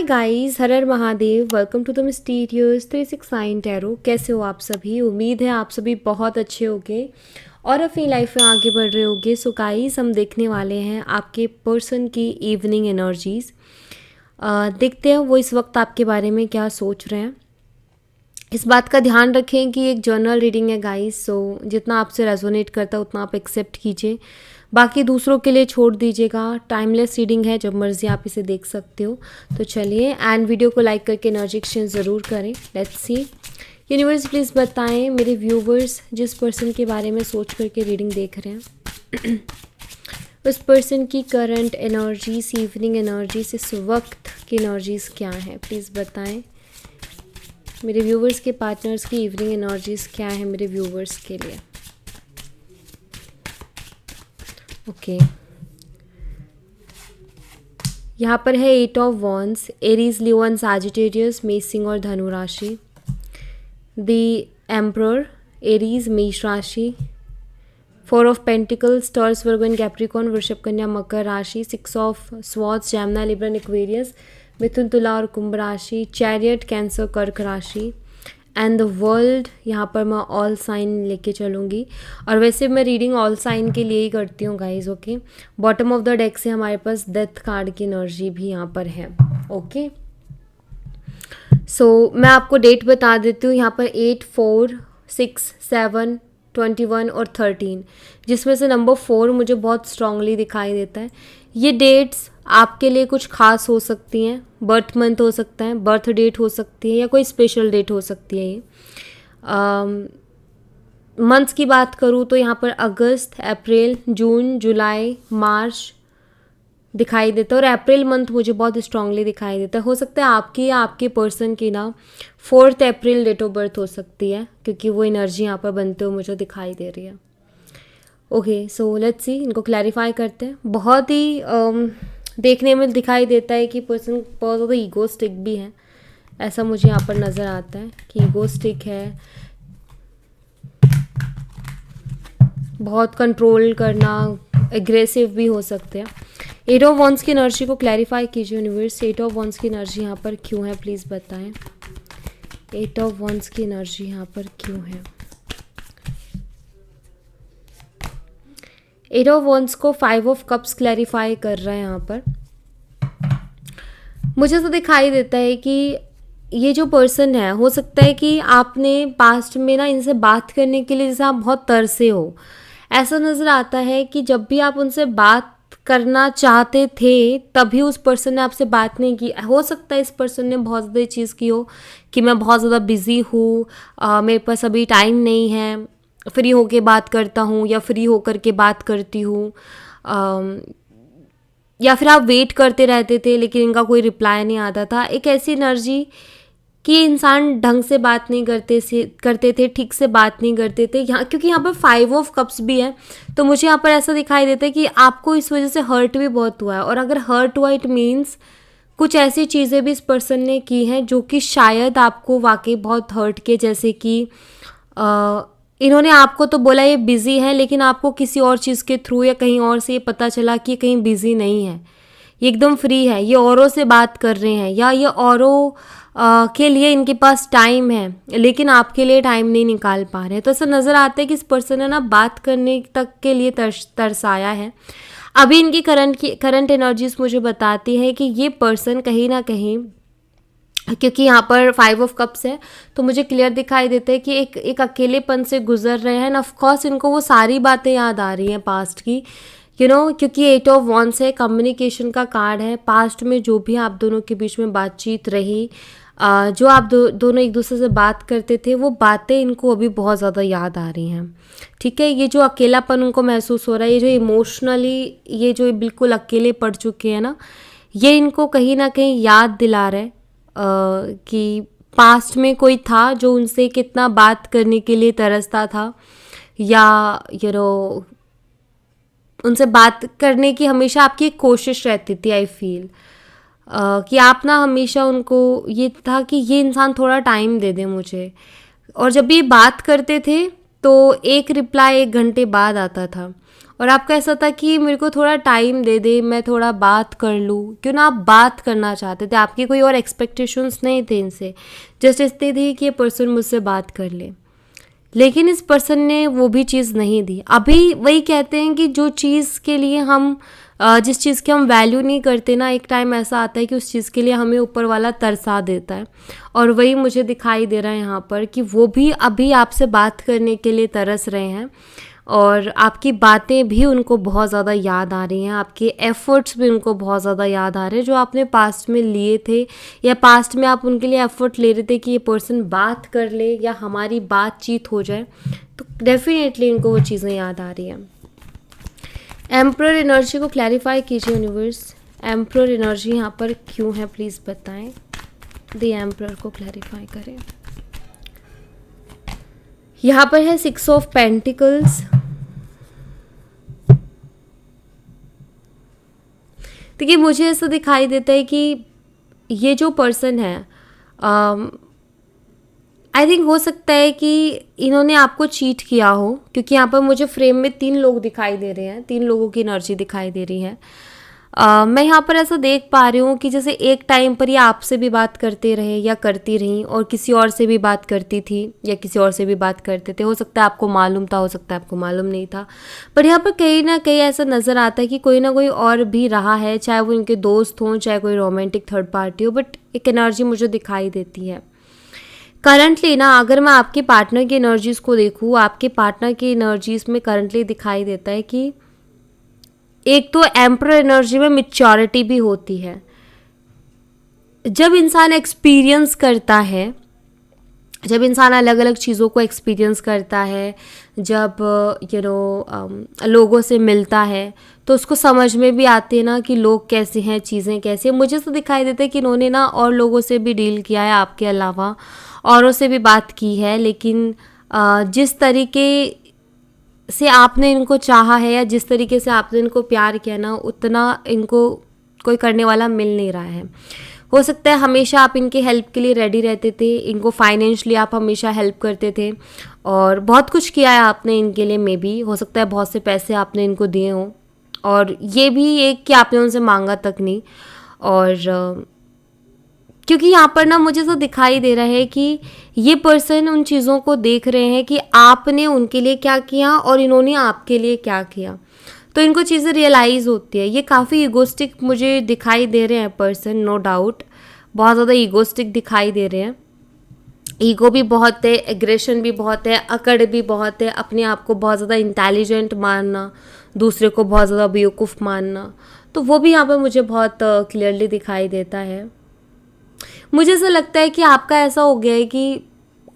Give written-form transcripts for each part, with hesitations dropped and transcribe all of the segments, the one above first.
हाय guys, हर हर Mahadev. Welcome to the mysterious 369 tarot. कैसे हो आप सभी? उम्मीद है आप सभी बहुत अच्छे होंगे और अपनी लाइफ में आगे बढ़ रहे होंगे। सो गाइस, हम देखने वाले हैं आपके पर्सन की इवनिंग एनर्जीज। देखते हैं वो इस वक्त आपके बारे में क्या सोच रहे हैं। इस बात का ध्यान रखें कि एक जर्नल रीडिंग है गाइस, सो जितना आपसे रेजोनेट करता है उतना आप एक्सेप्ट कीजिए, बाकी दूसरों के लिए छोड़ दीजिएगा। टाइमलेस रीडिंग है, जब मर्जी आप इसे देख सकते हो। तो चलिए, एंड वीडियो को लाइक करके एनर्जी एक्सचेंज ज़रूर करें। Let's see. यूनिवर्स प्लीज़ बताएं मेरे व्यूवर्स जिस पर्सन के बारे में सोच करके रीडिंग देख रहे हैं उस पर्सन की करंट एनर्जीज, इवनिंग एनर्जीज, इस वक्त की एनर्जीज क्या है, प्लीज़ बताएं। मेरे व्यूवर्स के पार्टनर्स की इवनिंग एनर्जीज क्या है मेरे व्यूवर्स के लिए। ओके, यहाँ पर है 8 of wands, Aries, Leo, Sagittarius, मेष, सिंह और धनु राशि। द एम्परर, एरीज, मेष राशि। 4 of pentacles, Taurus, Virgo and Capricorn, वृषभ, कन्या, मकर राशि। 6 of swords, Gemini, Libra and Aquarius, मिथुन, तुला और कुंभ राशि। चैरियट, कैंसर, कर्क राशि। एंड द वर्ल्ड, यहाँ पर मैं ऑल साइन लेके चलूँगी, और वैसे मैं रीडिंग ऑल साइन के लिए ही करती हूँ guys. Okay, bottom of the deck से हमारे पास डेथ कार्ड की एनर्जी भी यहाँ पर है। ओके, सो मैं आपको डेट बता देती हूँ। यहाँ पर 8, 4, 6, 7, 21 और 13, जिसमें से नंबर 4 मुझे बहुत स्ट्रांगली दिखाई देता है। ये डेट्स आपके लिए कुछ खास हो सकती हैं, बर्थ मंथ हो सकता है, बर्थ डेट हो सकती है, या कोई स्पेशल डेट हो सकती है। ये मंथ्स की बात करूँ तो यहाँ पर अगस्त, अप्रैल, जून, जुलाई, मार्च दिखाई देता है, और अप्रैल मंथ मुझे बहुत स्ट्रांगली दिखाई देता है। हो सकता है आपकी या आपके पर्सन की ना 4 अप्रैल डेट ऑफ बर्थ हो सकती है, क्योंकि वो एनर्जी यहाँ पर बनते हुए मुझे दिखाई दे रही है। ओके, सो लेट्स सी, इनको क्लैरिफाई करते हैं। बहुत ही देखने में दिखाई देता है कि पर्सन बहुत ज़्यादा ईगोस्टिक भी है, ऐसा मुझे यहाँ पर नज़र आता है कि ईगोस्टिक है, बहुत कंट्रोल करना, एग्रेसिव भी हो सकते हैं। 8 ऑफ वॉन्ड्स की एनर्जी को क्लैरिफाई कीजिए यूनिवर्स। 8 ऑफ वॉन्ड्स की एनर्जी यहाँ पर क्यों है, प्लीज़ बताएं। 8 ऑफ वॉन्ड्स की एनर्जी यहाँ पर क्यों है। 8 ऑफ वॉन्ड्स को 5 ऑफ कप्स क्लैरिफाई कर रहा है। यहाँ पर मुझे तो दिखाई देता है कि ये जो पर्सन है, हो सकता है कि आपने पास्ट में ना इनसे बात करने के लिए जैसे आप बहुत तरसे हो, ऐसा नज़र आता है कि जब भी आप उनसे बात करना चाहते थे तभी उस पर्सन ने आपसे बात नहीं की। हो सकता है इस पर्सन ने बहुत ज़्यादा चीज़ की हो कि मैं बहुत ज़्यादा बिज़ी हूँ, मेरे पास अभी टाइम नहीं है, फ्री होके बात करता हूँ या फ्री होकर के बात करती हूँ, या फिर आप वेट करते रहते थे लेकिन इनका कोई रिप्लाई नहीं आता था। एक ऐसी एनर्जी कि इंसान ढंग से बात नहीं करते थे, ठीक से बात नहीं करते थे यहाँ, क्योंकि यहाँ पर 5 ऑफ कप्स भी है। तो मुझे यहाँ पर ऐसा दिखाई देता है कि आपको इस वजह से हर्ट भी बहुत हुआ है, और अगर हर्ट हुआ इट मीन्स कुछ ऐसी चीज़ें भी इस पर्सन ने की हैं जो कि शायद आपको वाकई बहुत हर्ट के, जैसे कि इन्होंने आपको तो बोला ये बिज़ी है, लेकिन आपको किसी और चीज़ के थ्रू या कहीं और से ये पता चला कि कहीं बिज़ी नहीं है, ये एकदम फ्री है, ये औरों से बात कर रहे हैं, या ये औरों के लिए इनके पास टाइम है लेकिन आपके लिए टाइम नहीं निकाल पा रहे हैं। तो ऐसा नज़र आता है कि इस पर्सन ने ना बात करने तक के लिए तरसाया है। अभी इनकी करंट एनर्जीज मुझे बताती है कि ये पर्सन कहीं ना कहीं, क्योंकि यहाँ पर 5 ऑफ कप्स है तो मुझे क्लियर दिखाई देता है कि एक अकेलेपन से गुजर रहे हैं। ऑफ कोर्स इनको वो सारी बातें याद आ रही हैं पास्ट की, क्योंकि 8 ऑफ वॉन्ड्स है, कम्युनिकेशन का कार्ड है। पास्ट में जो भी आप दोनों के बीच में बातचीत रही, जो आप दोनों एक दूसरे से बात करते थे, वो बातें इनको अभी बहुत ज़्यादा याद आ रही हैं। ठीक है, ये जो अकेलापन उनको महसूस हो रहा है, ये जो इमोशनली ये जो बिल्कुल अकेले पड़ चुके हैं ना, ये इनको कहीं ना कहीं याद दिला रहा है कि पास्ट में कोई था जो उनसे कितना बात करने के लिए तरसता था, या उनसे बात करने की हमेशा आपकी एक कोशिश रहती थी। आई फील कि आप ना हमेशा उनको ये था कि ये इंसान थोड़ा टाइम दे दे मुझे, और जब भी बात करते थे तो एक रिप्लाई 1 घंटे बाद आता था, और आपका ऐसा था कि मेरे को थोड़ा टाइम दे दे, मैं थोड़ा बात कर लूँ, क्यों ना आप बात करना चाहते थे, आपकी कोई और एक्सपेक्टेशंस नहीं थे इनसे, जस्ट इतनी थी कि ये पर्सन मुझसे बात कर ले। लेकिन इस पर्सन ने वो भी चीज़ नहीं दी। अभी वही कहते हैं कि जो चीज़ के लिए हम जिस चीज़ की हम वैल्यू नहीं करते ना, एक टाइम ऐसा आता है कि उस चीज़ के लिए हमें ऊपर वाला तरसा देता है। और वही मुझे दिखाई दे रहा है यहाँ पर कि वो भी अभी आपसे बात करने के लिए तरस रहे हैं, और आपकी बातें भी उनको बहुत ज़्यादा याद आ रही हैं, आपके एफ़र्ट्स भी उनको बहुत ज़्यादा याद आ रहे हैं जो आपने पास्ट में लिए थे, या पास्ट में आप उनके लिए एफ़र्ट ले रहे थे कि ये पर्सन बात कर ले या हमारी बातचीत हो जाए, तो डेफिनेटली इनको वो चीज़ें याद आ रही हैं। एम्परर एनर्जी को क्लैरिफाई कीजिए यूनिवर्स, एम्परर एनर्जी यहाँ पर क्यों है प्लीज़ बताएं, द एम्परर को क्लैरिफाई करें। यहाँ पर है 6 ऑफ पेंटिकल्स। देखिए मुझे ऐसा दिखाई देता है कि ये जो पर्सन है, आई थिंक हो सकता है कि इन्होंने आपको चीट किया हो, क्योंकि यहाँ पर मुझे फ्रेम में 3 लोग दिखाई दे रहे हैं, 3 लोगों की एनर्जी दिखाई दे रही है। मैं यहाँ पर ऐसा देख पा रही हूँ कि जैसे एक टाइम पर ये आपसे भी बात करते रहे या करती रहीं, और किसी और से भी बात करती थी या किसी और से भी बात करते थे। हो सकता है आपको मालूम था, हो सकता है आपको मालूम नहीं था, पर यहाँ पर कहीं ना कहीं ऐसा नज़र आता है कि कोई ना कोई और भी रहा है, चाहे वो इनके दोस्त हों, चाहे कोई रोमांटिक थर्ड पार्टी हो, बट एक एनर्जी मुझे दिखाई देती है करंटली ना। अगर मैं आपके पार्टनर की एनर्जीज़ को देखूँ, आपके पार्टनर की एनर्जीज़ में करंटली दिखाई देता है कि एक तो एम्परर एनर्जी में मैच्योरिटी भी होती है। जब इंसान एक्सपीरियंस करता है, जब इंसान अलग अलग चीज़ों को एक्सपीरियंस करता है, जब लोगों से मिलता है, तो उसको समझ में भी आती है ना कि लोग कैसे हैं, चीज़ें कैसी हैं। मुझे तो दिखाई देता है कि इन्होंने ना और लोगों से भी डील किया है, आपके अलावा औरों से भी बात की है, लेकिन जिस तरीके से आपने इनको चाहा है या जिस तरीके से आपने इनको प्यार किया ना, उतना इनको कोई करने वाला मिल नहीं रहा है। हो सकता है हमेशा आप इनके हेल्प के लिए रेडी रहते थे, इनको फाइनेंशियली आप हमेशा हेल्प करते थे, और बहुत कुछ किया है आपने इनके लिए। मे बी हो सकता है बहुत से पैसे आपने इनको दिए हों, और ये भी एक कि आपने उनसे मांगा तक नहीं। और क्योंकि यहाँ पर ना मुझे तो दिखाई दे रहा है कि ये पर्सन उन चीज़ों को देख रहे हैं कि आपने उनके लिए क्या किया और इन्होंने आपके लिए क्या किया, तो इनको चीज़ें रियलाइज़ होती है। ये काफ़ी ईगोस्टिक मुझे दिखाई दे रहे हैं पर्सन, नो डाउट बहुत ज़्यादा ईगोस्टिक दिखाई दे रहे हैं। ईगो भी बहुत है, एग्रेशन भी बहुत है, अकड़ भी बहुत है, अपने आप को बहुत ज़्यादा इंटेलिजेंट मानना, दूसरे को बहुत ज़्यादा बेवकूफ़ मानना, तो वो भी यहाँ पर मुझे बहुत क्लियरली दिखाई देता है। मुझे ऐसा लगता है कि आपका ऐसा हो गया है कि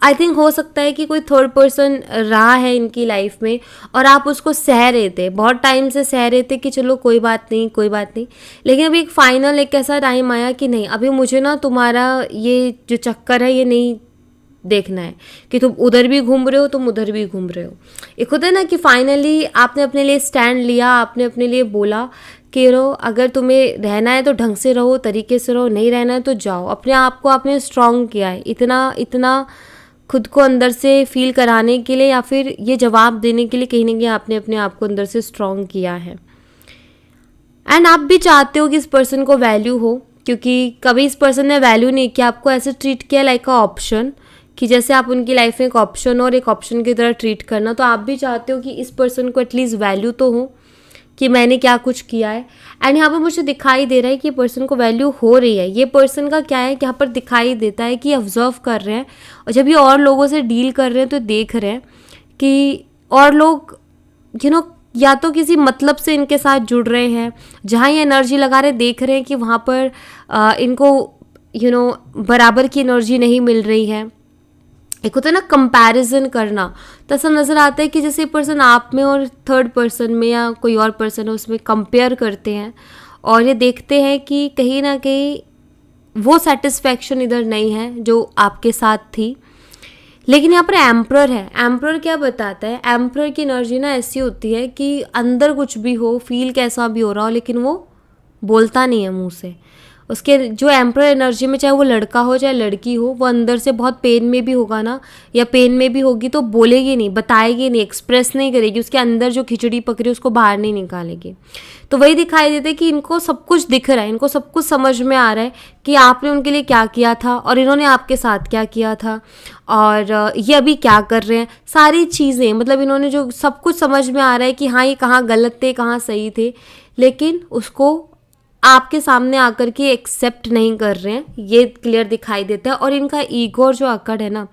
आई थिंक हो सकता है कि कोई थर्ड पर्सन रहा है इनकी लाइफ में, और आप उसको सह रहे थे, बहुत टाइम से सह रहे थे कि चलो कोई बात नहीं, कोई बात नहीं, लेकिन अभी एक फाइनल एक ऐसा टाइम आया कि नहीं, अभी मुझे ना तुम्हारा ये जो चक्कर है ये नहीं देखना है कि तुम उधर भी घूम रहे हो, तुम उधर भी घूम रहे हो। एक होता है ना कि फाइनली आपने अपने लिए स्टैंड लिया, आपने अपने लिए बोला कि रहो, अगर तुम्हें रहना है तो ढंग से रहो, तरीके से रहो, नहीं रहना है तो जाओ। अपने आप को आपने स्ट्रॉन्ग किया है, इतना खुद को अंदर से फील कराने के लिए, या फिर ये जवाब देने के लिए कहीं ना कहीं आपने अपने आप को अंदर से स्ट्रॉन्ग किया है। एंड आप भी चाहते हो कि इस पर्सन को वैल्यू हो, क्योंकि कभी इस पर्सन ने वैल्यू नहीं किया, आपको ऐसे ट्रीट किया लाइक अ ऑप्शन, कि जैसे आप उनकी लाइफ में एक ऑप्शन और एक ऑप्शन की तरह ट्रीट करना। तो आप भी चाहते हो कि इस पर्सन को एटलीस्ट वैल्यू तो हो कि मैंने क्या कुछ किया है। एंड यहाँ पर मुझे दिखाई दे रहा है कि पर्सन को वैल्यू हो रही है। ये पर्सन का क्या है कि यहाँ पर दिखाई देता है कि ऑब्जर्व कर रहे हैं, और जब ये और लोगों से डील कर रहे हैं तो देख रहे हैं कि और लोग या तो किसी मतलब से इनके साथ जुड़ रहे हैं, जहाँ ये एनर्जी लगा रहे देख रहे हैं कि वहाँ पर इनको बराबर की एनर्जी नहीं मिल रही है। एक होता है ना कंपैरिजन करना, तो ऐसा नज़र आता है कि जैसे पर्सन आप में और थर्ड पर्सन में या कोई और पर्सन है उसमें कंपेयर करते हैं, और ये देखते हैं कि कहीं ना कहीं वो सेटिस्फैक्शन इधर नहीं है जो आपके साथ थी। लेकिन यहाँ पर एम्परर है। एम्परर क्या बताता है? एम्परर की एनर्जी ना ऐसी होती है कि अंदर कुछ भी हो, फील कैसा भी हो रहा हो, लेकिन वो बोलता नहीं है मुँह से। उसके जो एम्परर एनर्जी में, चाहे वो लड़का हो चाहे लड़की हो, वो अंदर से बहुत पेन में भी होगा ना, या पेन में भी होगी तो बोलेगी नहीं, बताएगी नहीं, एक्सप्रेस नहीं करेगी, उसके अंदर जो खिचड़ी पकड़ी उसको बाहर नहीं निकालेगी। तो वही दिखाई देता है कि इनको सब कुछ दिख रहा है, इनको सब कुछ समझ में आ रहा है कि आपने उनके लिए क्या किया था और इन्होंने आपके साथ क्या किया था, और ये अभी क्या कर रहे हैं, सारी चीज़ें, मतलब इन्होंने जो सब कुछ समझ में आ रहा है कि हाँ ये कहाँ गलत थे कहाँ सही थे, लेकिन उसको आपके सामने आकर के एक्सेप्ट नहीं कर रहे हैं, ये क्लियर दिखाई देता है। और इनका ईगो और जो अकड़ है ना,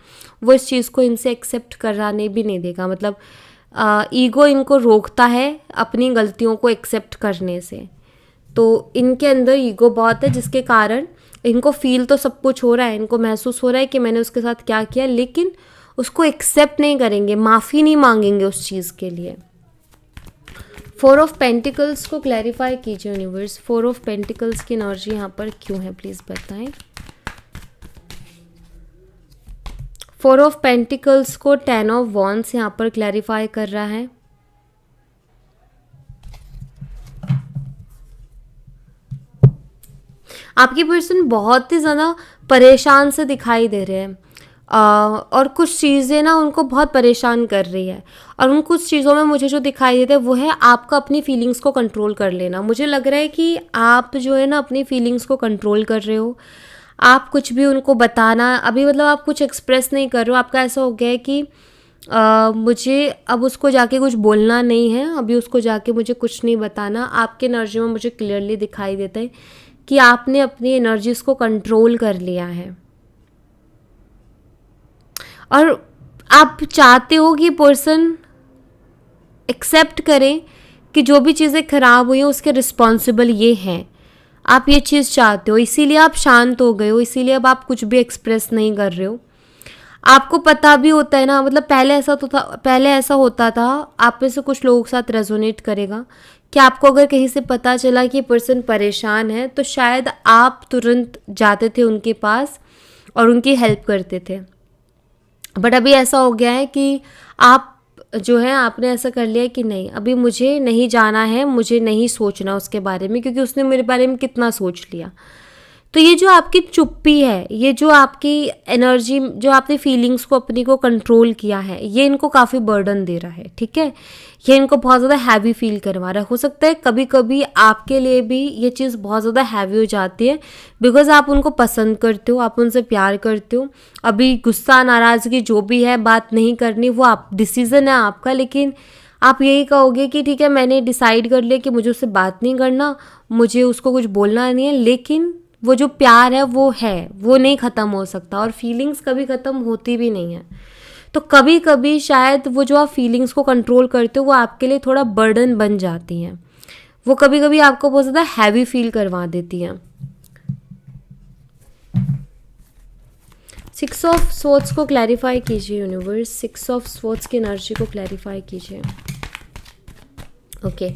वो इस चीज़ को इनसे एक्सेप्ट कराने भी नहीं देगा, मतलब ईगो इनको रोकता है अपनी गलतियों को एक्सेप्ट करने से। तो इनके अंदर ईगो बहुत है, जिसके कारण इनको फील तो सब कुछ हो रहा है, इनको महसूस हो रहा है कि मैंने उसके साथ क्या किया, लेकिन उसको एक्सेप्ट नहीं करेंगे, माफ़ी नहीं मांगेंगे उस चीज़ के लिए। 4 ऑफ पेंटिकल्स को क्लैरिफाई कीजिए यूनिवर्स, 4 ऑफ पेंटिकल्स की एनर्जी यहाँ पर क्यों है, प्लीज़ बताएं। 4 ऑफ पेंटिकल्स को 10 ऑफ वॉन्ड्स यहाँ पर क्लैरिफाई कर रहा है। आपकी पर्सन बहुत ही ज़्यादा परेशान से दिखाई दे रहे हैं, और कुछ चीज़ें ना उनको बहुत परेशान कर रही है, और उन कुछ चीज़ों में मुझे जो दिखाई देता है वो है आपका अपनी फीलिंग्स को कंट्रोल कर लेना। मुझे लग रहा है कि आप जो है ना अपनी फीलिंग्स को कंट्रोल कर रहे हो, आप कुछ भी उनको बताना अभी, मतलब आप कुछ एक्सप्रेस नहीं कर रहे हो, आपका ऐसा हो गया है कि मुझे अब उसको जाके कुछ बोलना नहीं है, अभी उसको जाके मुझे कुछ नहीं बताना। आपके एनर्जी में मुझे क्लियरली दिखाई देता है कि आपने अपनी एनर्जीज को कंट्रोल कर लिया है, और आप चाहते हो कि पर्सन एक्सेप्ट करें कि जो भी चीज़ें ख़राब हुई हैं उसके रिस्पॉन्सिबल ये हैं। आप ये चीज़ चाहते हो, इसीलिए आप शांत हो गए हो, इसीलिए अब आप कुछ भी एक्सप्रेस नहीं कर रहे हो। आपको पता भी होता है ना, मतलब पहले ऐसा होता था, आप में से कुछ लोगों के साथ रेजोनेट करेगा कि आपको अगर कहीं से पता चला कि पर्सन परेशान है तो शायद आप तुरंत जाते थे उनके पास और उनकी हेल्प करते थे। बट अभी ऐसा हो गया है कि आप जो है आपने ऐसा कर लिया कि नहीं, अभी मुझे नहीं जाना है, मुझे नहीं सोचना उसके बारे में, क्योंकि उसने मेरे बारे में कितना सोच लिया। तो ये जो आपकी चुप्पी है, ये जो आपकी एनर्जी, जो आपने फीलिंग्स को अपनी को कंट्रोल किया है, ये इनको काफ़ी बर्डन दे रहा है, ठीक है। ये इनको बहुत ज़्यादा हैवी फील करवा रहा है। हो सकता है कभी कभी आपके लिए भी ये चीज़ बहुत ज़्यादा हैवी हो जाती है, बिकॉज आप उनको पसंद करते हो, आप उनसे प्यार करते हो। अभी गुस्सा नाराज़गी जो भी है, बात नहीं करनी, वो आप डिसीज़न है आपका, लेकिन आप यही कहोगे कि ठीक है मैंने डिसाइड कर लिया कि मुझे उससे बात नहीं करना, मुझे उसको कुछ बोलना नहीं है, लेकिन वो जो प्यार है वो नहीं ख़त्म हो सकता, और फीलिंग्स कभी ख़त्म होती भी नहीं है। तो कभी कभी शायद वो जो आप फीलिंग्स को कंट्रोल करते हो वो आपके लिए थोड़ा बर्डन बन जाती हैं, वो कभी कभी आपको बहुत ज़्यादा हैवी फील करवा देती हैं। 6 ऑफ स्वॉर्ड्स को क्लैरिफाई कीजिए यूनिवर्स, 6 ऑफ स्वॉर्ड्स की एनर्जी को क्लैरिफाई कीजिए। ओके,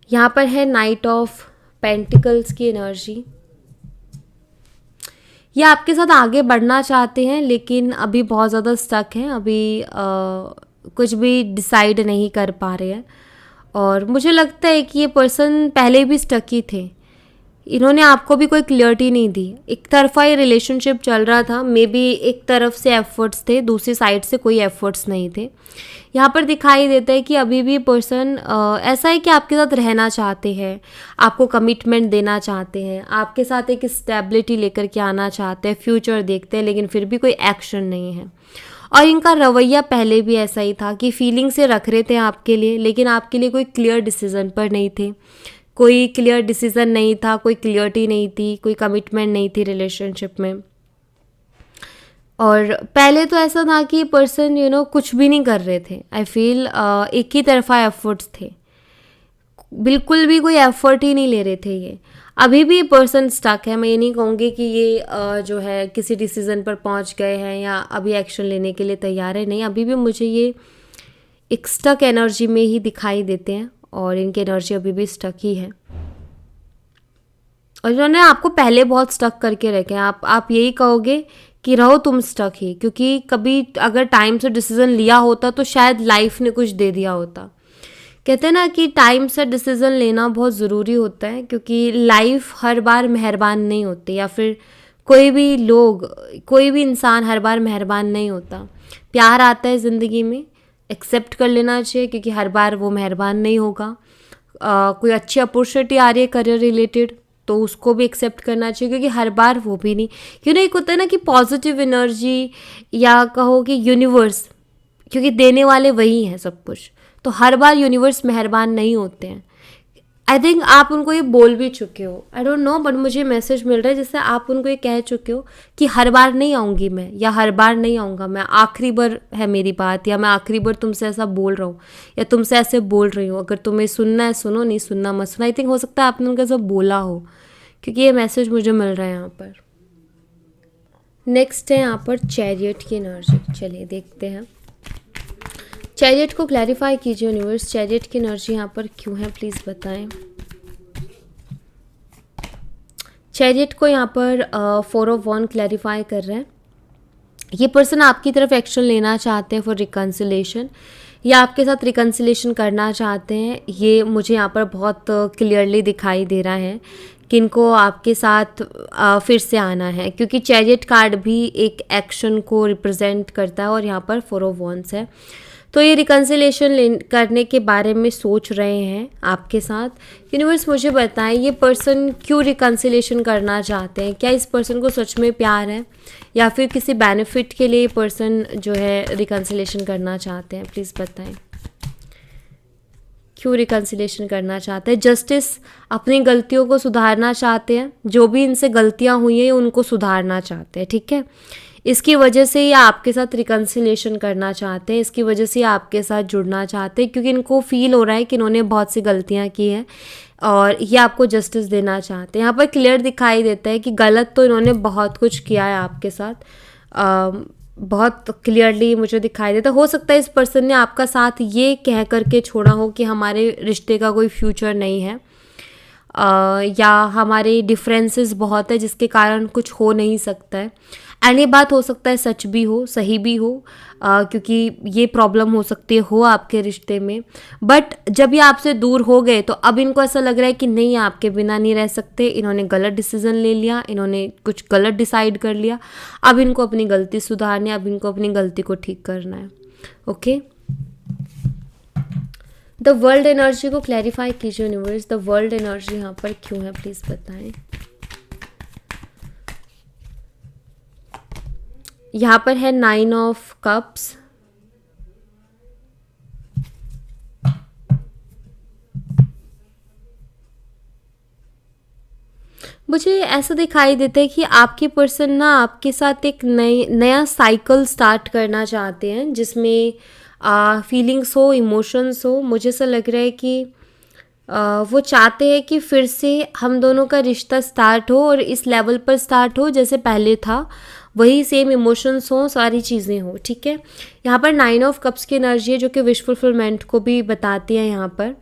यहाँ पर है नाइट ऑफ पेंटिकल्स की एनर्जी। ये आपके साथ आगे बढ़ना चाहते हैं, लेकिन अभी बहुत ज़्यादा स्टक हैं, अभी कुछ भी डिसाइड नहीं कर पा रहे हैं, और मुझे लगता है कि ये पर्सन पहले भी स्टक ही थे। इन्होंने आपको भी कोई क्लियरिटी नहीं दी, एक तरफा ये रिलेशनशिप चल रहा था, मे बी एक तरफ से एफर्ट्स थे, दूसरी साइड से कोई एफर्ट्स नहीं थे। यहाँ पर दिखाई देता है कि अभी भी पर्सन ऐसा है कि आपके साथ रहना चाहते हैं, आपको कमिटमेंट देना चाहते हैं, आपके साथ एक स्टेबिलिटी लेकर के आना चाहते हैं, फ्यूचर देखते हैं, लेकिन फिर भी कोई एक्शन नहीं है। और इनका रवैया पहले भी ऐसा ही था कि फीलिंग से रख रहे थे आपके लिए, लेकिन आपके लिए कोई क्लियर डिसीजन पर नहीं थे, कोई क्लियर डिसीजन नहीं था, कोई क्लियरिटी नहीं थी, कोई कमिटमेंट नहीं थी रिलेशनशिप में। और पहले तो ऐसा था कि पर्सन कुछ भी नहीं कर रहे थे, आई फील एक ही तरफा एफर्ट्स थे, बिल्कुल भी कोई एफर्ट ही नहीं ले रहे थे ये। अभी भी पर्सन स्टक है, मैं ये नहीं कहूँगी कि ये जो है किसी डिसीज़न पर पहुँच गए हैं या अभी एक्शन लेने के लिए तैयार है, नहीं, अभी भी मुझे ये एक स्टक एनर्जी में ही दिखाई देते हैं, और इनकी एनर्जी अभी भी स्टक ही है, और इन्होंने आपको पहले बहुत स्टक करके रखे हैं। आप यही कहोगे कि रहो तुम स्टक ही, क्योंकि कभी अगर टाइम से डिसीज़न लिया होता तो शायद लाइफ ने कुछ दे दिया होता, कहते हैं ना कि टाइम से डिसीज़न लेना बहुत ज़रूरी होता है, क्योंकि लाइफ हर बार मेहरबान नहीं होती, या फिर कोई भी लोग, कोई भी इंसान हर बार मेहरबान नहीं होता। प्यार आता है ज़िंदगी में, एक्सेप्ट कर लेना चाहिए, क्योंकि हर बार वो मेहरबान नहीं होगा। कोई अच्छी अपॉर्चुनिटी आ रही है करियर रिलेटेड, तो उसको भी एक्सेप्ट करना चाहिए, क्योंकि हर बार वो भी नहीं। क्यों ना, एक होता है ना कि पॉजिटिव एनर्जी, या कहो कि यूनिवर्स, क्योंकि देने वाले वही हैं सब कुछ, तो हर बार यूनिवर्स मेहरबान नहीं होते हैं। आई थिंक आप उनको ये बोल भी चुके हो, आई डोंट नो, बट मुझे मैसेज मिल रहा है जिससे आप उनको ये कह चुके हो कि हर बार नहीं आऊँगी मैं, या हर बार नहीं आऊँगा मैं, आखिरी बार है मेरी बात, या मैं आखिरी बार तुमसे ऐसा बोल रहा हूँ, या तुमसे ऐसे बोल रही हूँ। अगर तुम्हें सुनना है सुनो, नहीं सुनना मत सुनो। आई थिंक हो सकता है आपने उनका सब बोला हो, क्योंकि ये मैसेज मुझे मिल रहा है यहाँ पर। नेक्स्ट है यहाँ पर चैरियट की एनर्जी। चलिए देखते हैं, चैरियट को क्लैरिफाई कीजिए यूनिवर्स, चैरियट की एनर्जी यहाँ पर क्यों है, प्लीज़ बताएं। चैरियट को यहाँ पर 4 ऑफ वॉन्ड क्लैरिफाई कर रहे हैं। ये पर्सन आपकी तरफ एक्शन लेना चाहते हैं फॉर रिकन्सिलेशन, या आपके साथ रिकन्सिलेशन करना चाहते हैं। ये मुझे यहाँ पर बहुत क्लियरली दिखाई दे रहा है कि इनको आपके साथ फिर से आना है, क्योंकि चैरियट कार्ड भी एक एक्शन को रिप्रेजेंट करता है, और यहाँ पर 4 ऑफ वॉन्ड्स है। तो ये रिकन्सिलेशन करने के बारे में सोच रहे हैं आपके साथ। यूनिवर्स मुझे बताएं, ये पर्सन क्यों रिकन्सिलेशन करना चाहते हैं? क्या इस पर्सन को सच में प्यार है, या फिर किसी बेनिफिट के लिए ये पर्सन जो है रिकन्सिलेशन करना चाहते हैं? प्लीज़ बताएं, क्यों रिकन्सिलेशन करना चाहते हैं? जस्टिस, अपनी गलतियों को सुधारना चाहते हैं, जो भी इनसे गलतियां हुई हैं उनको सुधारना चाहते हैं, ठीक है। इसकी वजह से ये आपके साथ रिकन्सिलेशन करना चाहते हैं, इसकी वजह से आपके साथ जुड़ना चाहते हैं, क्योंकि इनको फील हो रहा है कि इन्होंने बहुत सी गलतियां की हैं, और ये आपको जस्टिस देना चाहते हैं। यहाँ पर क्लियर दिखाई देता है कि गलत तो इन्होंने बहुत कुछ किया है आपके साथ, बहुत क्लियरली मुझे दिखाई देता। हो सकता है इस पर्सन ने आपका साथ ये कह करके छोड़ा हो कि हमारे रिश्ते का कोई फ्यूचर नहीं है, या हमारे डिफरेंसेस बहुत है जिसके कारण कुछ हो नहीं सकता है। एंड ये बात हो सकता है सच भी हो, सही भी हो, क्योंकि ये प्रॉब्लम हो सकती हो आपके रिश्ते में। बट जब ये आपसे दूर हो गए तो अब इनको ऐसा लग रहा है कि नहीं, आपके बिना नहीं रह सकते। इन्होंने गलत डिसीजन ले लिया, इन्होंने कुछ गलत डिसाइड कर लिया, अब इनको अपनी गलती सुधारनी है, अब इनको अपनी गलती को ठीक करना है। ओके, द वर्ल्ड एनर्जी को क्लैरिफाई कीजिए यूनिवर्स, द वर्ल्ड एनर्जी यहाँ पर क्यों है, प्लीज़ बताएं। यहाँ पर है 9 ऑफ कप्स, मुझे ऐसा दिखाई देता है कि आपके पर्सन ना आपके साथ एक नया साइकिल स्टार्ट करना चाहते हैं, जिसमें फीलिंग्स हो, इमोशंस हो। मुझे ऐसा लग रहा है कि वो चाहते हैं कि फिर से हम दोनों का रिश्ता स्टार्ट हो, और इस लेवल पर स्टार्ट हो जैसे पहले था, वही सेम इमोशंस हो, सारी चीज़ें हो, ठीक है। यहाँ पर 9 ऑफ कप्स की एनर्जी है, जो कि विश फुलफिलमेंट को भी बताती है। यहाँ पर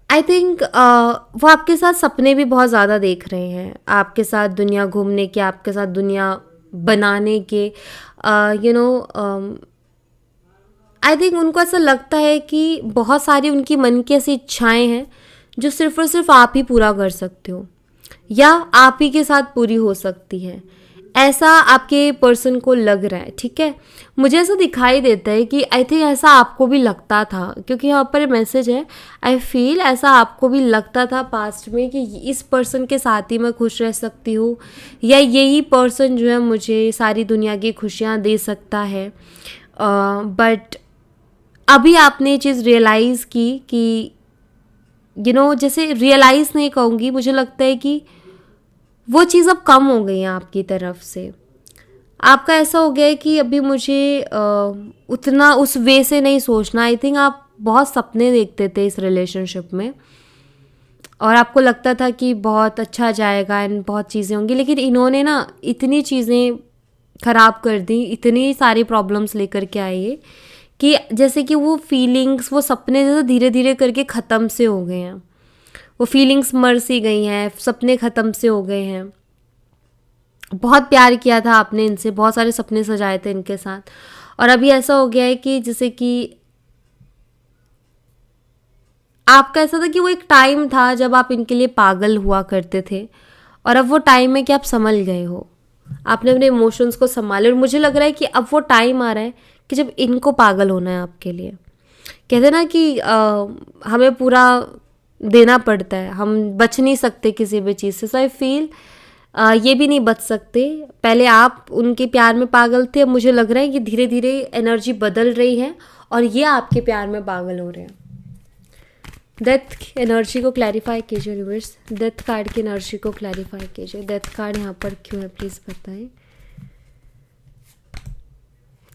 आई थिंक वो आपके साथ सपने भी बहुत ज़्यादा देख रहे हैं, आपके साथ दुनिया घूमने के, आपके साथ दुनिया बनाने के, यू नो। आई थिंक उनको ऐसा लगता है कि बहुत सारी उनकी मन की ऐसी इच्छाएं हैं जो सिर्फ और सिर्फ आप ही पूरा कर सकते हो, या आप ही के साथ पूरी हो सकती है, ऐसा आपके पर्सन को लग रहा है, ठीक है। मुझे ऐसा दिखाई देता है कि आई थिंक ऐसा आपको भी लगता था, क्योंकि यहाँ पर मैसेज है, आई फील ऐसा आपको भी लगता था पास्ट में कि इस पर्सन के साथ ही मैं खुश रह सकती हूँ, या यही पर्सन जो है मुझे सारी दुनिया की खुशियाँ दे सकता है। बट अभी आपने ये चीज़ रियलाइज़ की कि यू नो, जैसे रियलाइज़ नहीं कहूँगी, मुझे लगता है कि वो चीज़ अब कम हो गई है आपकी तरफ से। आपका ऐसा हो गया है कि अभी मुझे उतना उस वे से नहीं सोचना। आई थिंक आप बहुत सपने देखते थे इस रिलेशनशिप में, और आपको लगता था कि बहुत अच्छा जाएगा एंड बहुत चीज़ें होंगी, लेकिन इन्होंने ना इतनी चीज़ें ख़राब कर दी, इतनी सारी प्रॉब्लम्स लेकर के आई है कि जैसे कि वो फीलिंग्स, वो सपने जैसे धीरे धीरे करके ख़त्म से हो गए हैं। वो फीलिंग्स मर सी गई हैं, सपने ख़त्म से हो गए हैं। बहुत प्यार किया था आपने इनसे, बहुत सारे सपने सजाए थे इनके साथ, और अभी ऐसा हो गया है कि जैसे कि आपका ऐसा था कि वो एक टाइम था जब आप इनके लिए पागल हुआ करते थे, और अब वो टाइम है कि आप संभल गए हो, आपने अपने इमोशंस को संभाले, और मुझे लग रहा है कि अब वो टाइम आ रहा है कि जब इनको पागल होना है आपके लिए। कहते हैं ना कि हमें पूरा देना पड़ता है, हम बच नहीं सकते किसी भी चीज़ से। सो आई फील ये भी नहीं बच सकते। पहले आप उनके प्यार में पागल थे, अब मुझे लग रहा है कि धीरे धीरे एनर्जी बदल रही है और ये आपके प्यार में पागल हो रहे हैं। डेथ एनर्जी को क्लैरिफाई कीजिए यूनिवर्स, डेथ कार्ड की एनर्जी को क्लैरिफाई कीजिए। डेथ कार्ड यहाँ पर क्यों है प्लीज़ बताएं।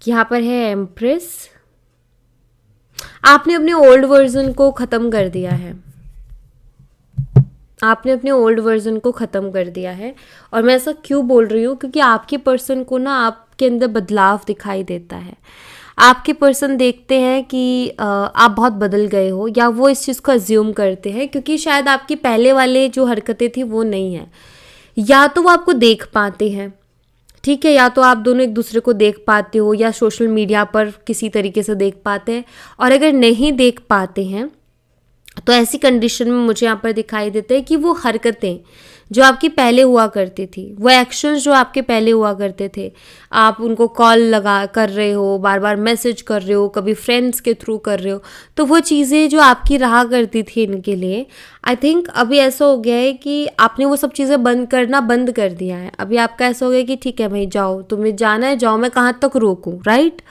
यहाँ पर है एम्प्रेस। आपने अपने ओल्ड वर्जन को ख़त्म कर दिया है, आपने अपने ओल्ड वर्जन को ख़त्म कर दिया है। और मैं ऐसा क्यों बोल रही हूँ, क्योंकि आपके पर्सन को ना आपके अंदर बदलाव दिखाई देता है। आपके पर्सन देखते हैं कि आप बहुत बदल गए हो, या वो इस चीज़ को अज्यूम करते हैं, क्योंकि शायद आपकी पहले वाले जो हरकतें थी वो नहीं है। या तो वो आपको देख पाते हैं, ठीक है, या तो आप दोनों एक दूसरे को देख पाते हो, या सोशल मीडिया पर किसी तरीके से देख पाते हैं। और अगर नहीं देख पाते हैं तो ऐसी कंडीशन में मुझे यहाँ पर दिखाई देता है कि वो हरकतें जो आपकी पहले हुआ करती थी, वो एक्शंस जो आपके पहले हुआ करते थे, आप उनको कॉल लगा कर रहे हो, बार बार मैसेज कर रहे हो, कभी फ्रेंड्स के थ्रू कर रहे हो, तो वो चीज़ें जो आपकी रहा करती थी इनके लिए, आई थिंक अभी ऐसा हो गया है कि आपने वो सब चीज़ें बंद करना बंद कर दिया है। अभी आपका ऐसा हो गया कि ठीक है भाई जाओ, तुम्हें जाना है जाओ, मैं कहाँ तक रोकूँ, राइट।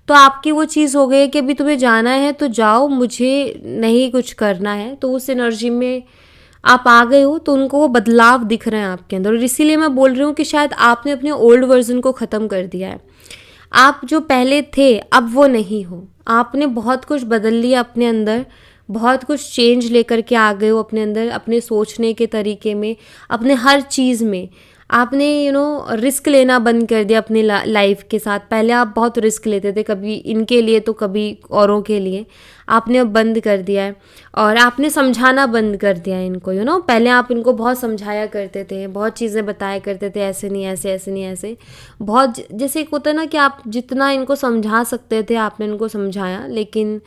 तो आपकी वो चीज़ हो गई है कि अभी तुम्हें जाना है तो जाओ, मुझे नहीं कुछ करना है। तो उस एनर्जी में आप आ गए हो, तो उनको वो बदलाव दिख रहे हैं आपके अंदर। और इसीलिए मैं बोल रही हूँ कि शायद आपने अपने ओल्ड वर्जन को ख़त्म कर दिया है। आप जो पहले थे अब वो नहीं हो, आपने बहुत कुछ बदल लिया अपने अंदर, बहुत कुछ चेंज लेकर के आ गए हो अपने अंदर, अपने सोचने के तरीके में, अपने हर चीज़ में। आपने रिस्क लेना बंद कर दिया अपनी लाइफ के साथ। पहले आप बहुत रिस्क लेते थे, कभी इनके लिए तो कभी औरों के लिए, आपने अब बंद कर दिया है। और आपने समझाना बंद कर दिया है इनको। पहले आप इनको बहुत समझाया करते थे, बहुत चीज़ें बताया करते थे, ऐसे नहीं ऐसे, ऐसे नहीं ऐसे, बहुत जैसे एक होता है ना कि आप जितना इनको समझा सकते थे आपने इनको समझाया, लेकिन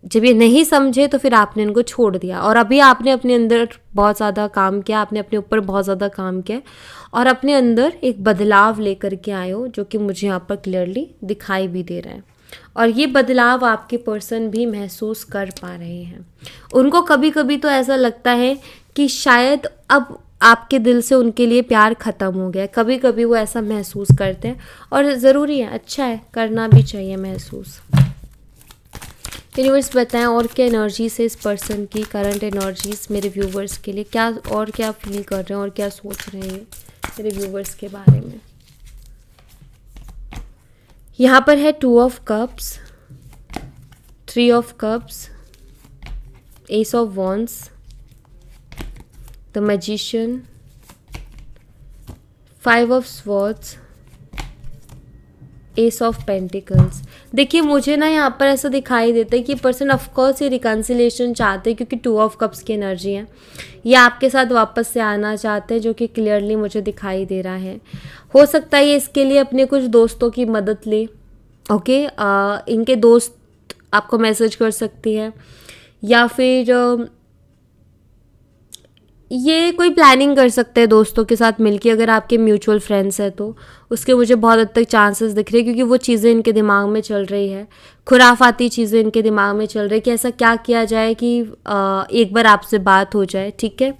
जब ये नहीं समझे तो फिर आपने इनको छोड़ दिया। और अभी आपने अपने अंदर बहुत ज़्यादा काम किया, आपने अपने ऊपर बहुत ज़्यादा काम किया, और अपने अंदर एक बदलाव लेकर के आए हो, जो कि मुझे यहाँ पर क्लियरली दिखाई भी दे रहा है। और ये बदलाव आपके पर्सन भी महसूस कर पा रहे हैं। उनको कभी कभी तो ऐसा लगता है कि शायद अब आपके दिल से उनके लिए प्यार ख़त्म हो गया। कभी कभी वो ऐसा महसूस करते हैं, और ज़रूरी है, अच्छा है, करना भी चाहिए महसूस। यूनिवर्स बताएं और क्या एनर्जी से इस पर्सन की करंट एनर्जीज मेरे व्यूवर्स के लिए क्या, और क्या फील कर रहे हैं और क्या सोच रहे हैं मेरे व्यूवर्स के बारे में। यहाँ पर है 2 of cups, 3 of cups, S of wands, the magician, 5 of swords, S of pentacles. देखिए मुझे ना यहाँ पर ऐसा दिखाई देता है कि पर्सन ऑफकोर्स ये रिकन्सिलेशन चाहते हैं, क्योंकि 2 ऑफ कप्स की एनर्जी है, ये आपके साथ वापस से आना चाहते हैं, जो कि क्लियरली मुझे दिखाई दे रहा है। हो सकता है ये इसके लिए अपने कुछ दोस्तों की मदद ले, ओके। इनके दोस्त आपको मैसेज कर सकती है, या फिर ये कोई प्लानिंग कर सकते हैं दोस्तों के साथ मिलके, अगर आपके म्यूचुअल फ्रेंड्स हैं तो उसके मुझे बहुत हद तक चांसेस दिख रहे हैं, क्योंकि वो चीज़ें इनके दिमाग में चल रही है, खुराफाती चीज़ें इनके दिमाग में चल रही है कि ऐसा क्या किया जाए कि एक बार आपसे बात हो जाए, ठीक है।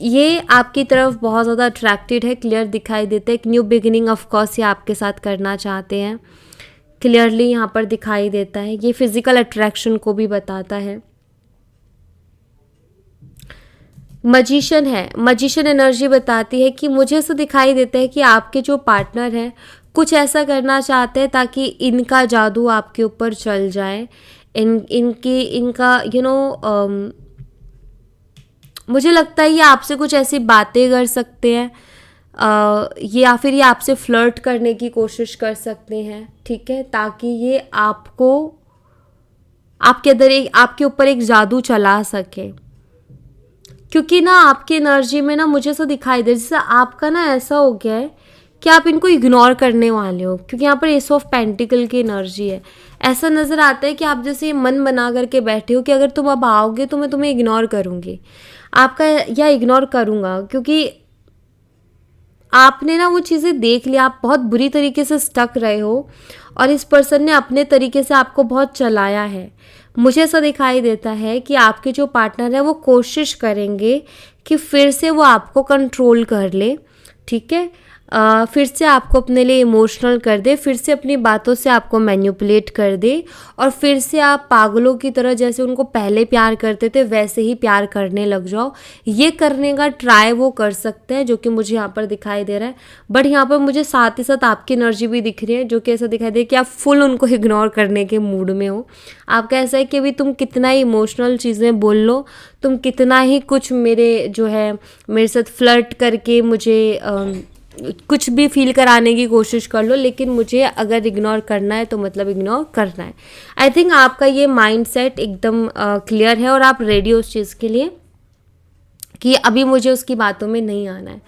ये आपकी तरफ बहुत ज़्यादा अट्रैक्टेड है, क्लियर दिखाई देता है। एक न्यू बिगिनिंग ऑफकोर्स ये आपके साथ करना चाहते हैं, क्लियरली यहाँ पर दिखाई देता है। ये फिजिकल अट्रैक्शन को भी बताता है। मजिशियन है, मजिशियन एनर्जी बताती है कि मुझे ऐसा दिखाई देता है कि आपके जो पार्टनर हैं कुछ ऐसा करना चाहते हैं ताकि इनका जादू आपके ऊपर चल जाए, इनका मुझे लगता है ये आपसे कुछ ऐसी बातें कर सकते हैं, या फिर ये आपसे फ्लर्ट करने की कोशिश कर सकते हैं, ठीक है, ताकि ये आपको आपके अंदर आपके ऊपर एक जादू चला सके। क्योंकि ना आपकी एनर्जी में ना मुझे ऐसा दिखाई दे जैसे आपका ना ऐसा हो गया है कि आप इनको इग्नोर करने वाले हो, क्योंकि यहाँ पर एस ऑफ पेंटिकल की एनर्जी है। ऐसा नज़र आता है कि आप जैसे मन बना करके बैठे हो कि अगर तुम अब आओगे तो मैं तुम्हें इग्नोर करूँगी आपका, या इग्नोर करूँगा, क्योंकि आपने ना वो चीज़ें देख लिया, आप बहुत बुरी तरीके से स्टक रहे हो और इस पर्सन ने अपने तरीके से आपको बहुत चलाया है। मुझे ऐसा दिखाई देता है कि आपके जो पार्टनर है वो कोशिश करेंगे कि फिर से वो आपको कंट्रोल कर ले, ठीक है, फिर से आपको अपने लिए इमोशनल कर दे, फिर से अपनी बातों से आपको मैनिपुलेट कर दे और फिर से आप पागलों की तरह जैसे उनको पहले प्यार करते थे वैसे ही प्यार करने लग जाओ। ये करने का ट्राई वो कर सकते हैं, जो कि मुझे यहाँ पर दिखाई दे रहा है। बट यहाँ पर मुझे साथ ही साथ आपकी एनर्जी भी दिख रही है, जो कि ऐसा दिखाई दे कि आप फुल उनको इग्नोर करने के मूड में हो। आपका ऐसा है कि अभी तुम कितना ही इमोशनल चीज़ें बोल लो, तुम कितना ही कुछ मेरे जो है मेरे साथ फ्लर्ट करके मुझे कुछ भी फील कराने की कोशिश कर लो, लेकिन मुझे अगर इग्नोर करना है तो मतलब इग्नोर करना है। आई थिंक आपका ये माइंडसेट एकदम क्लियर है और आप रेडी हो उस चीज़ के लिए कि अभी मुझे उसकी बातों में नहीं आना है।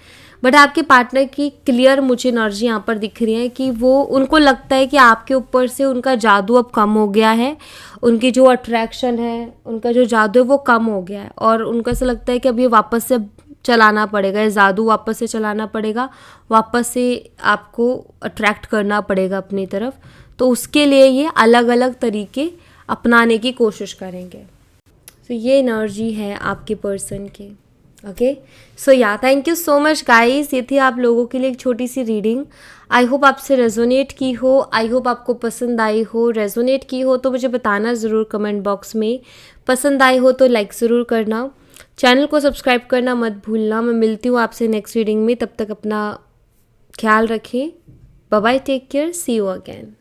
बट आपके पार्टनर की क्लियर मुझे एनर्जी यहाँ पर दिख रही है कि वो, उनको लगता है कि आपके ऊपर से उनका जादू अब कम हो गया है, उनकी जो अट्रैक्शन है, उनका जो जादू है वो कम हो गया है और उनको ऐसा लगता है कि अब ये वापस से चलाना पड़ेगा, ये जादू वापस से चलाना पड़ेगा, वापस से आपको अट्रैक्ट करना पड़ेगा अपनी तरफ। तो उसके लिए ये अलग अलग तरीके अपनाने की कोशिश करेंगे। तो ये एनर्जी है आपके पर्सन की। ओके, सो या thank you so much guys, ये थी आप लोगों के लिए एक छोटी सी रीडिंग। आई होप आपसे रेजोनेट की हो, आई होप आपको पसंद आई हो। रेजोनेट की हो तो मुझे बताना ज़रूर कमेंट बॉक्स में, पसंद आई हो तो लाइक ज़रूर करना, चैनल को सब्सक्राइब करना मत भूलना। मैं मिलती हूँ आपसे नेक्स्ट रीडिंग में, तब तक अपना ख्याल रखें। Bye bye, take care, see you again.